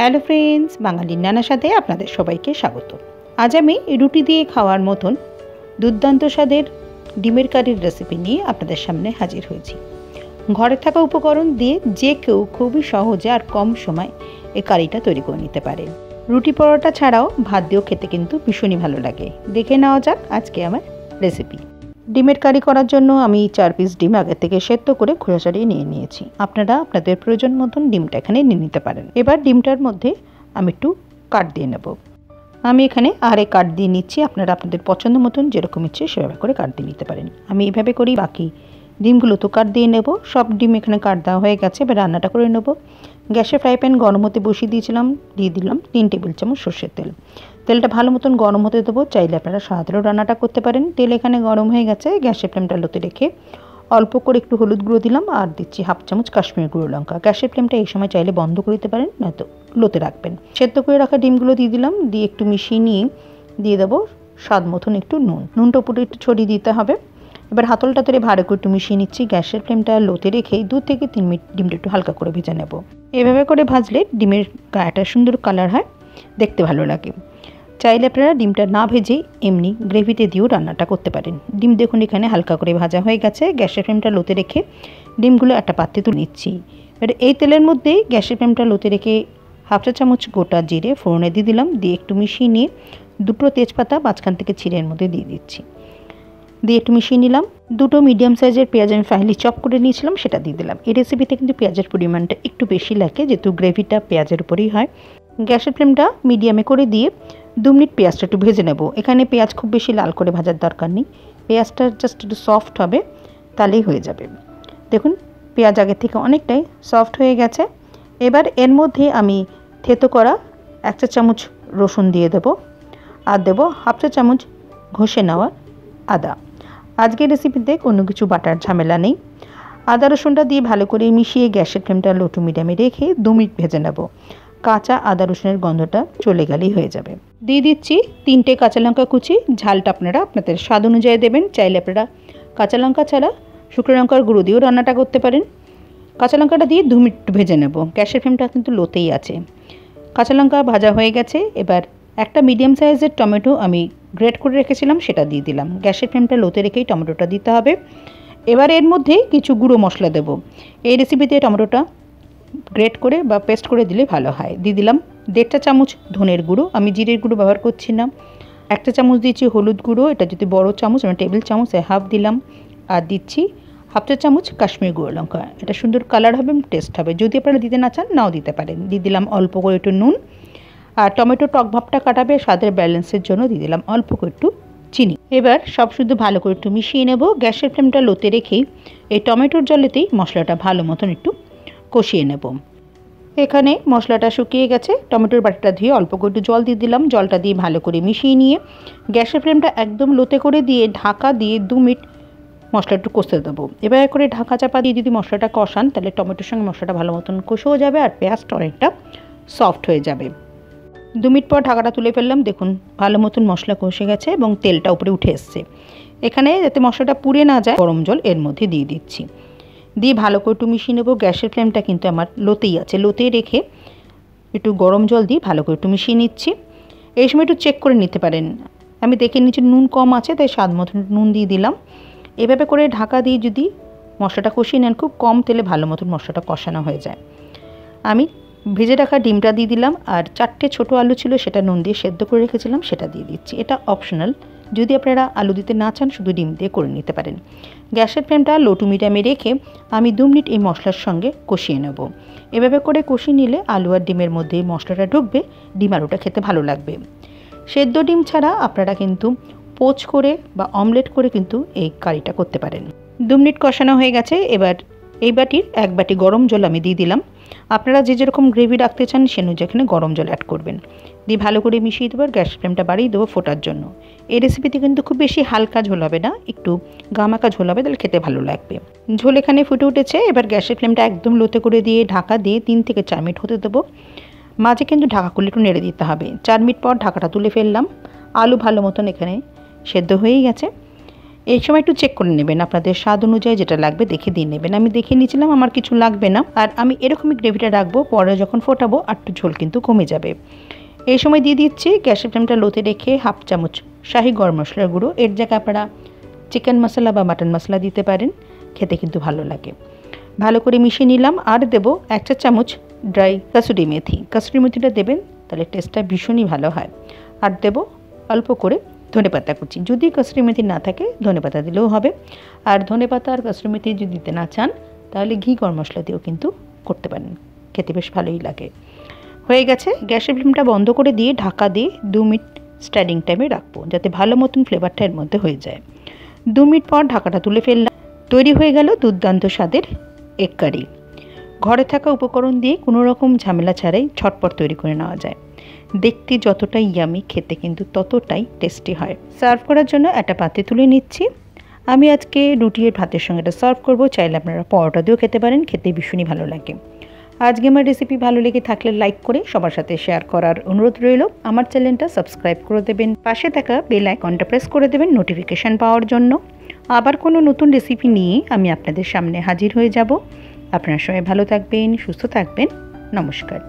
Hello friends, বাঙালির নানা স্বাদে আপনাদের সবাইকে স্বাগত। আজ আমি রুটি দিয়ে খাওয়ার মতন দুর্দান্ত স্বাদের ডিমের কারির রেসিপি নিয়ে আপনাদের সামনে হাজির হয়েছি। ঘরে থাকা উপকরণ দিয়ে যে কেউ খুবই সহজে আর কম সময় এই কারিটা তৈরি করে নিতে পারে। রুটি পরোটা ছাড়াও ভাত দিয়েও খেতে কিন্তু ভীষণই ভালো লাগে। দেখে নেওয়া যাক আজকে আমার রেসিপি। ডিমের কারি করার জন্য আমি 4 পিস ডিম আগে থেকে সেদ্ধ করে খোসা ছাড়িয়ে নিয়ে নিয়েছি। আপনারা আপনাদের প্রয়োজন মতন ডিমটা এখানে নিয়ে নিতে পারেন। এবার ডিমটার মধ্যে আমি একটু কাট দিয়ে নেব। আমি এখানে আরে কাট দিয়ে নিচ্ছি। আপনারা আপনাদের পছন্দ মতন যেরকম ইচ্ছে সেভাবে করে কাট দিয়ে নিতে পারেন। আমি এইভাবে করেই বাকি ডিমগুলো তো কাট দিয়ে নেব। সব ডিম এখানে কাট দেওয়া হয়ে গেছে। এবার রান্নাটা করে নেব। গ্যাসে ফ্রাই প্যান গরম হতে বসিয়ে দিয়েছিলাম। দিয়ে দিলাম 3 টেবিল চামচ সর্ষের তেল। তেলটা ভালো মতন গরম হতে দেবো। চাইলে আপনারা সাধারণ রান্নাটা করতে পারেন। তেল এখানে গরম হয়ে গেছে। গ্যাসের ফ্লেমটা লোতে রেখে অল্প করে একটু হলুদ গুঁড়ো দিলাম আর দিচ্ছি 1/2 চামচ কাশ্মীরি গুঁড়ো লঙ্কা। গ্যাসের ফ্লেমটা এই সময় চাইলে বন্ধ করে দিতে পারেন, নয়তো লোতে রাখবেন। সেদ্ধ করে রাখা ডিমগুলো দিয়ে দিলাম। দিয়ে একটু মিশিয়ে নিয়ে দিয়ে দেবো স্বাদ মতন একটু নুনটা উপরে একটু ছড়িয়ে দিতে হবে। এবার হাতলটা ধরে ভালো করে একটু মিশিয়ে নিচ্ছি। গ্যাসের ফ্লেমটা লোতে রেখে 2 থেকে 3 মিনিট ডিমটা একটু হালকা করে ভেজে নেব। এভাবে করে ভাজলে ডিমের গায়েটা সুন্দর কালার হয়, দেখতে ভালো লাগে। চাইলে আপনারা ডিমটা না ভেজে এমনি গ্রেভিতে দিয়েও রান্নাটা করতে পারেন। ডিম দেখুন এখানে হালকা করে ভাজা হয়ে গেছে। গ্যাসের ফ্লেমটা লোতে রেখে ডিমগুলো একটা পাত্রে তুলে নিচ্ছি। এবার এই তেলের মধ্যেই গ্যাসের ফ্লেমটা লোতে রেখে 1/2 চা চামচ গোটা জিরে ফোড়নে দিয়ে দিলাম। দিয়ে একটু মিশিয়ে নিয়ে 2টো তেজপাতা মাঝখান থেকে ছিঁড়ে এর মধ্যে দিয়ে দিচ্ছি। দিয়ে একটু মিশিয়ে নিলাম। 2টো মিডিয়াম সাইজের পেঁয়াজ আমি ফাইনালি চপ করে নিয়েছিলাম, সেটা দিয়ে দিলাম। এই রেসিপিতে কিন্তু পেঁয়াজের পরিমাণটা একটু বেশি লাগে, যেহেতু গ্রেভিটা পেঁয়াজের উপরেই হয়। গ্যাসের ফ্লেমটা মিডিয়ামে করে দিয়ে 2 মিনিট পেঁয়াজটা একটু ভেজে নেব। এখানে পেঁয়াজ খুব বেশি লাল করে ভাজার দরকার নেই। পেঁয়াজটা জাস্ট একটু সফট হবে, তাহলেই হয়ে যাবে। দেখুন পেঁয়াজ আগের থেকে অনেকটাই সফট হয়ে গেছে। এবার এর মধ্যে আমি থেতো করা 1 চা চামচ রসুন দিয়ে দেব আর দেবো 1/2 চা চামচ ঘষে নেওয়া আদা। আজকের রেসিপিতে কোনো কিছু বাটার ঝামেলা নেই। আদা রসুনটা দিয়ে ভালো করে মিশিয়ে গ্যাসের ফ্লেমটা লো টু মিডিয়ামে রেখে 2 মিনিট ভেজে নেব। কাঁচা আদা রসুনের গন্ধটা চলে গেলেই হয়ে যাবে। দিয়ে দিচ্ছি 3টে কাঁচা লঙ্কা কুচি। ঝালটা আপনারা আপনাদের স্বাদ অনুযায়ী দেবেন। চাইলে আপনারা কাঁচা লঙ্কা ছাড়া শুকনো লঙ্কার গুঁড়ো দিয়েও রান্নাটা করতে পারেন। কাঁচা লঙ্কাটা দিয়ে 2 মিনিট ভেজে নেব। গ্যাসের ফ্লেমটা কিন্তু লোতেই আছে। কাঁচা লঙ্কা ভাজা হয়ে গেছে। এবার একটা মিডিয়াম সাইজের টমেটো আমি গ্রেট করে রেখেছিলাম, সেটা দিয়ে দিলাম। গ্যাসের ফ্লেমটা লোতে রেখেই টমেটোটা দিতে হবে। এবার এর মধ্যে কিছু গুঁড়ো মশলা দেব। এই রেসিপিতে টমেটোটা গ্রেট করে বা পেস্ট করে দিলে ভালো হয়। দিয়ে দিলাম 1.5 চা চামচ ধনের গুঁড়ো। আমি জিরের গুঁড়ো ব্যবহার করছি না। 1 চা চামচ দিচ্ছি হলুদ গুঁড়ো, এটা যদি বড় চামচ আমি টেবিল চামচে হাফ দিলাম। আর দিচ্ছি 1/2 চা চামচ কাশ্মীরি গুঁড়ো লঙ্কা। এটা সুন্দর কালার হবে, টেস্ট হবে। যদি আপনারা দিতে না চান নাও দিতে পারেন। দিয়ে দিলাম অল্প করে একটু নুন। আর টমেটো টক ভাবটা কাটাবে স্বাদের ব্যালেন্সের জন্য দিয়ে দিলাম অল্প করে একটু চিনি। এবার সব শুদ্ধ ভালো করে একটু মিশিয়ে নেব। গ্যাসের ফ্লেমটা লোতে রেখেই এই টমেটোর জলেতেই মশলাটা ভালো মতন একটু কষিয়ে নেব। এখানে মশলাটা শুকিয়ে গেছে। টমেটোর বাটিটা ধুয়ে অল্প করে একটু জল দিয়ে দিলাম। জলটা দিয়ে ভালো করে মিশিয়ে নিয়ে গ্যাসের ফ্লেমটা একদম লোতে করে দিয়ে ঢাকা দিয়ে 2 মিনিট মশলা একটু কষতে দেবো। এবার করে ঢাকা চাপা দিয়ে যদি মশলাটা কষান, তাহলে টমেটোর সঙ্গে মশলাটা ভালো মতন কষেও যাবে আর পেঁয়াজটা অনেকটা সফট হয়ে যাবে। 2 মিনিট পর ঢাকাটা তুলে ফেললাম। দেখুন ভালো মতন মশলা কষে গেছে এবং তেলটা উপরে উঠে এসছে। এখানে যাতে মশলাটা পুড়ে না যায় গরম জল এর মধ্যে দিয়ে দিচ্ছি। দিয়ে ভালো করে একটু মিশিয়ে নেব। গ্যাসের ফ্লেমটা কিন্তু আমার লোতেই আছে। লোতে রেখে একটু গরম জল দিয়ে ভালো করে একটু মিশিয়ে নিচ্ছি। এই সময় একটু চেক করে নিতে পারেন। আমি দেখে নিচ্ছি নুন কম আছে, তাই স্বাদ মতন নুন দিয়ে দিলাম। এভাবে করে ঢাকা দিয়ে যদি মশলাটা কষিয়ে নেন, খুব কম তেলে ভালো মতন মশলাটা কষানো হয়ে যায়। আমি ভেজে রাখা ডিমটা দিয়ে দিলাম। আর 4টে ছোটো আলু ছিল, সেটা নুন দিয়ে সেদ্ধ করে রেখেছিলাম, সেটা দিয়ে দিচ্ছি। এটা অপশনাল, যদি আপনারা আলু দিতে না চান শুধু ডিম দিয়ে করে নিতে পারেন। গ্যাসের ফ্লেমটা লো টু মিডিয়ামে রেখে আমি 2 মিনিট এই মশলার সঙ্গে কষিয়ে নেব। এভাবে করে কষিয়ে নিলে আলু আর ডিমের মধ্যে মশলাটা ঢুকবে, ডিম আলুটা খেতে ভালো লাগবে। সেদ্ধ ডিম ছাড়া আপনারা কিন্তু পোচ করে বা অমলেট করে কিন্তু এই কারিটা করতে পারেন। 2 মিনিট কষানো হয়ে গেছে। এবার এই বাটির 1 বাটি গরম জল আমি দিয়ে দিলাম। আপনারা যে যেরকম গ্রেভি রাখতে চান সে অনুযায়ী এখানে গরম জল অ্যাড করবেন। দিয়ে ভালো করে মিশিয়ে দেবো। গ্যাস ফ্লেমটা বাড়িয়ে দেবো ফোটার জন্য। এই রেসিপিতে কিন্তু খুব বেশি হালকা ঝোল হবে না, একটু গামাকা ঝোল হবে, তাহলে খেতে ভালো লাগবে। ঝোল এখানে ফুটে উঠেছে। এবার গ্যাসের ফ্লেমটা একদম লোতে করে দিয়ে ঢাকা দিয়ে 3 থেকে 4 মিনিট হতে দেবো। মাঝে কিন্তু ঢাকা খুলে একটু নেড়ে দিতে হবে। 4 মিনিট পর ঢাকাটা তুলে ফেললাম। আলু ভালো মতন এখানে সেদ্ধ হয়েই গেছে। এই সময় একটু চেক করে নেবেন, আপনাদের স্বাদ অনুযায়ী যেটা লাগবে দেখে দিয়ে নেবেন। আমি দেখে নিয়েছিলাম আমার কিছু লাগবে না, আর আমি এরকমই গ্রেভিটা রাখবো, পরে যখন ফোটাবো একটু ঝোল কিন্তু কমে যাবে। এই সময় দিয়ে দিচ্ছি গ্যাসের ফ্লেমটা লোতে রেখে হাফ চামচ শাহি গরম মশলার গুঁড়ো। এর জায়গায় আপনারা চিকেন মশলা বা মাটন মশলা দিতে পারেন, খেতে কিন্তু ভালো লাগে। ভালো করে মিশিয়ে নিলাম। আর দেবো 1 চা চামচ ড্রাই কাসুরি মেথি। কাসুরি মেথিটা দেবেন, তাহলে টেস্টটা ভীষণই ভালো হয়। আর দেবো অল্প করে ধনেপাতা কুচি, যদি কাসুরি মেথি না থাকে ধনেপাতা দিলেও হবে। আর ধনেপাতা আর কাসুরি মেথি যদি দিতে না চান তাহলে ঘি গরম মশলা দিয়েও কিন্তু করতে পারেন, খেতে বেশ ভালোই লাগে। হয়ে গেছে, গ্যাসের ফ্লেমটা বন্ধ করে দিয়ে ঢাকা দিয়ে 2 মিনিট স্ট্যান্ডিং টাইমে রাখবো, যাতে ভালো মতন ফ্লেভারটা এর মধ্যে হয়ে যায়। 2 মিনিট পর ঢাকাটা তুলে ফেললাম। তৈরি হয়ে গেল দুর্দান্ত স্বাদের এগ কারি। ঘরে থাকা উপকরণ দিয়ে কোনো রকম ঝামেলা ছাড়াই ঝটপট তৈরি করে নেওয়া যায়। দেখতে যতটাই ইয়ামি, খেতে কিন্তু ততটাই টেস্টি হয়। সার্ভ করার জন্য একটা পাত্রে তুলে নিচ্ছি। আমি আজকে রুটি আর ভাতের সঙ্গে এটা সার্ভ করবো, চাইলে আপনারা পরোটা দিয়েও খেতে পারেন, খেতে ভীষণই ভালো লাগে। আজকে আমার রেসিপি ভালো লেগে থাকলে লাইক করে সবার সাথে শেয়ার করার অনুরোধ রইল। আমার চ্যানেলটা সাবস্ক্রাইব করে দেবেন, পাশে থাকা বেল আইকনটা প্রেস করে দেবেন নোটিফিকেশান পাওয়ার জন্য। আবার কোনো নতুন রেসিপি নিয়ে আমি আপনাদের সামনে হাজির হয়ে যাব। আপনারা সবাই ভালো থাকবেন, সুস্থ থাকবেন। নমস্কার।